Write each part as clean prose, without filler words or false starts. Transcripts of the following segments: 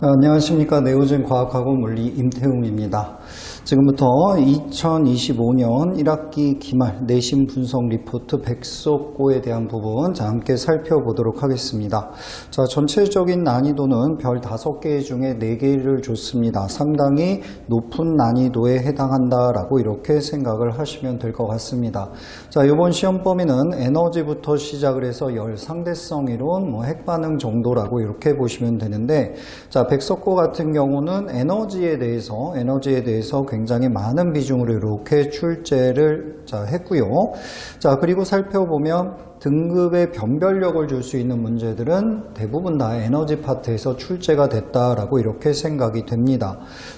안녕하십니까. 네오젠 과학하고 물리 임태웅입니다. 지금부터 2025년 1학기 기말 내신 분석 리포트 백석고에 대한 부분 함께 살펴보도록 하겠습니다. 전체적인 난이도는 별 5개 중에 4개를 줬습니다. 상당히 높은 난이도에 해당한다라고 이렇게 생각을 하시면 될 것 같습니다. 이번 시험 범위는 에너지부터 시작을 해서 열, 상대성 이론, 핵반응 정도라고 이렇게 보시면 되는데, 백석고 같은 경우는 에너지에 대해서 굉장히 많은 비중으로 이렇게 출제를 했고요. 그리고 살펴보면 등급의 변별력을 줄 수 있는 문제들은 대부분 다 에너지 파트에서 출제가 됐다라고 이렇게 생각이 됩니다.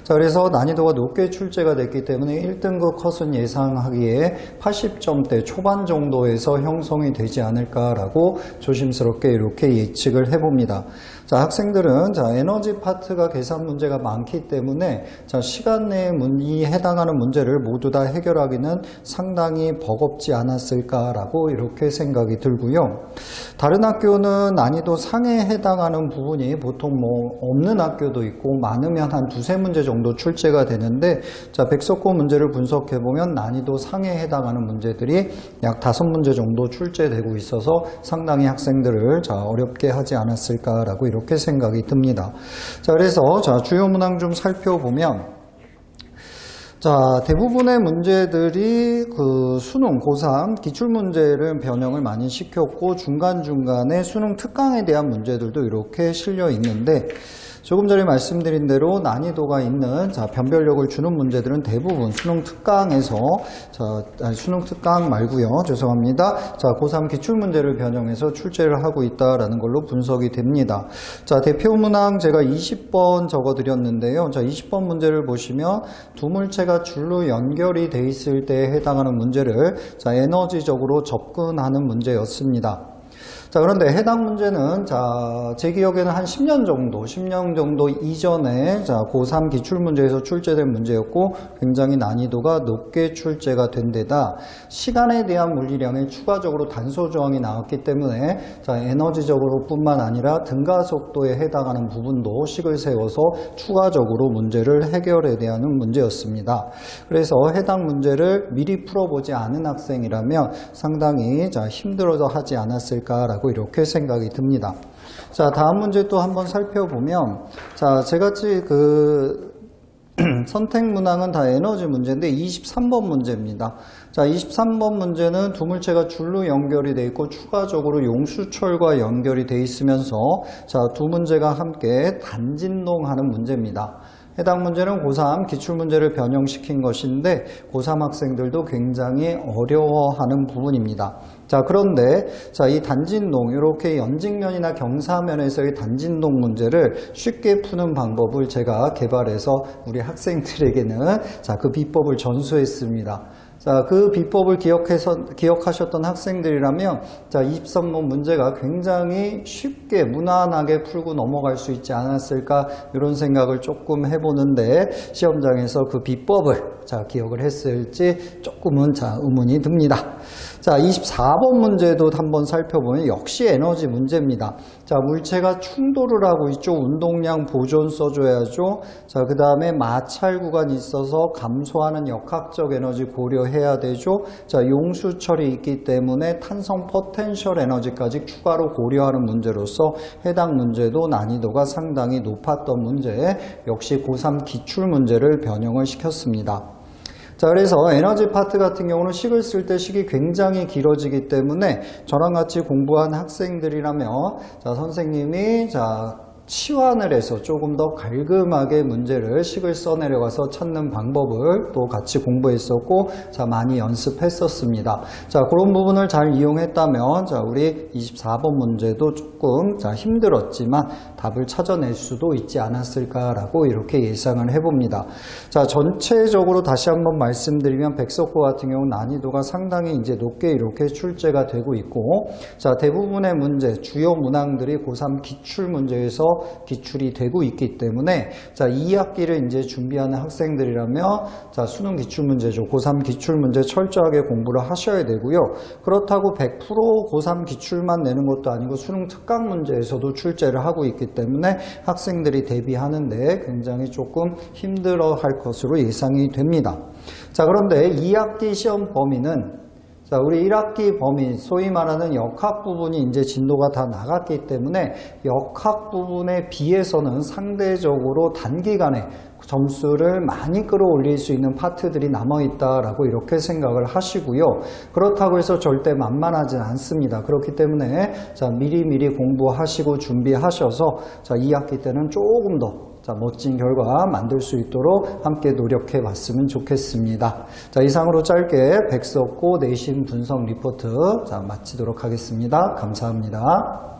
그래서 난이도가 높게 출제가 됐기 때문에 1등급 컷은 예상하기에 80점대 초반 정도에서 형성이 되지 않을까라고 조심스럽게 이렇게 예측을 해봅니다. 학생들은 에너지 파트가 계산 문제가 많기 때문에 시간 내에 해당하는 문제를 모두 다 해결하기는 상당히 버겁지 않았을까라고 이렇게 생각이 들고요. 다른 학교는 난이도 상에 해당하는 부분이 보통 없는 학교도 있고 많으면 한 2-3문제 정도 출제가 되는데, 백석고 문제를 분석해보면 난이도 상에 해당하는 문제들이 약 5문제 정도 출제되고 있어서 상당히 학생들을 어렵게 하지 않았을까라고 이렇게 생각이 듭니다. 그래서 주요 문항 좀 살펴보면, 대부분의 문제들이 수능, 고3 기출문제를 변형을 많이 시켰고, 중간중간에 수능 특강에 대한 문제들도 이렇게 실려 있는데, 조금 전에 말씀드린 대로 난이도가 있는 변별력을 주는 문제들은 대부분 수능 특강에서 수능 특강 말고요. 죄송합니다. 고3 기출문제를 변형해서 출제를 하고 있다라는 걸로 분석이 됩니다. 대표 문항 제가 20번 적어드렸는데요. 20번 문제를 보시면 두 물체가 줄로 연결이 돼 있을 때에 해당하는 문제를 에너지적으로 접근하는 문제였습니다. 그런데 해당 문제는 제 기억에는 한 10년 정도 이전에 고3 기출문제에서 출제된 문제였고, 굉장히 난이도가 높게 출제가 된 데다 시간에 대한 물리량에 추가적으로 단서 조항이 나왔기 때문에 에너지적으로 뿐만 아니라 등가속도에 해당하는 부분도 식을 세워서 추가적으로 문제를 해결해야 하는 문제였습니다. 그래서 해당 문제를 미리 풀어보지 않은 학생이라면 상당히 힘들어서 하지 않았을까라고 이렇게 생각이 듭니다. 다음 문제 또 한번 살펴보면, 제같이 선택 문항은 다 에너지 문제인데 23번 문제입니다. 23번 문제는 두 물체가 줄로 연결이 되어 있고 추가적으로 용수철과 연결이 되어 있으면서 두 문제가 함께 단진동하는 문제입니다. 해당 문제는 고3 기출문제를 변형시킨 것인데 고3 학생들도 굉장히 어려워하는 부분입니다. 그런데 이 단진동, 이렇게 연직면이나 경사면에서의 단진동 문제를 쉽게 푸는 방법을 제가 개발해서 우리 학생들에게는 그 비법을 전수했습니다. 그 비법을 기억하셨던 학생들이라면 23번 문제가 굉장히 쉽게 무난하게 풀고 넘어갈 수 있지 않았을까, 이런 생각을 조금 해보는데 시험장에서 그 비법을 기억을 했을지 조금은 의문이 듭니다. 24번 문제도 한번 살펴보면 역시 에너지 문제입니다. 물체가 충돌을 하고 있죠. 운동량 보존 써줘야죠. 그 다음에 마찰 구간이 있어서 감소하는 역학적 에너지 고려해야 되죠. 용수철이 있기 때문에 탄성 포텐셜 에너지까지 추가로 고려하는 문제로서 해당 문제도 난이도가 상당히 높았던 문제, 역시 고3 기출 문제를 변형을 시켰습니다. 그래서 에너지 파트 같은 경우는 식을 쓸 때 식이 굉장히 길어지기 때문에 저랑 같이 공부한 학생들이라면 선생님이 치환을 해서 조금 더 갈금하게 문제를 식을 써내려가서 찾는 방법을 또 같이 공부했었고 많이 연습했었습니다. 그런 부분을 잘 이용했다면 우리 24번 문제도 조금 힘들었지만 답을 찾아낼 수도 있지 않았을까라고 이렇게 예상을 해봅니다. 전체적으로 다시 한번 말씀드리면 백석고 같은 경우 난이도가 상당히 이제 높게 이렇게 출제가 되고 있고, 대부분의 문제, 주요 문항들이 고3 기출 문제에서 기출이 되고 있기 때문에 자, 2학기를 이제 준비하는 학생들이라면 자, 수능 기출문제죠. 고3 기출문제 철저하게 공부를 하셔야 되고요. 그렇다고 100% 고3 기출만 내는 것도 아니고 수능 특강 문제에서도 출제를 하고 있기 때문에 학생들이 대비하는데 굉장히 조금 힘들어 할 것으로 예상이 됩니다. 자, 그런데 2학기 시험 범위는 자, 우리 1학기 범위, 소위 말하는 역학 부분이 이제 진도가 다 나갔기 때문에 역학 부분에 비해서는 상대적으로 단기간에 점수를 많이 끌어올릴 수 있는 파트들이 남아있다라고 이렇게 생각을 하시고요. 그렇다고 해서 절대 만만하진 않습니다. 그렇기 때문에 자, 미리미리 공부하시고 준비하셔서 자, 2학기 때는 조금 더 자, 멋진 결과 만들 수 있도록 함께 노력해 봤으면 좋겠습니다. 자, 이상으로 짧게 백석고 내신 분석 리포트 자, 마치도록 하겠습니다. 감사합니다.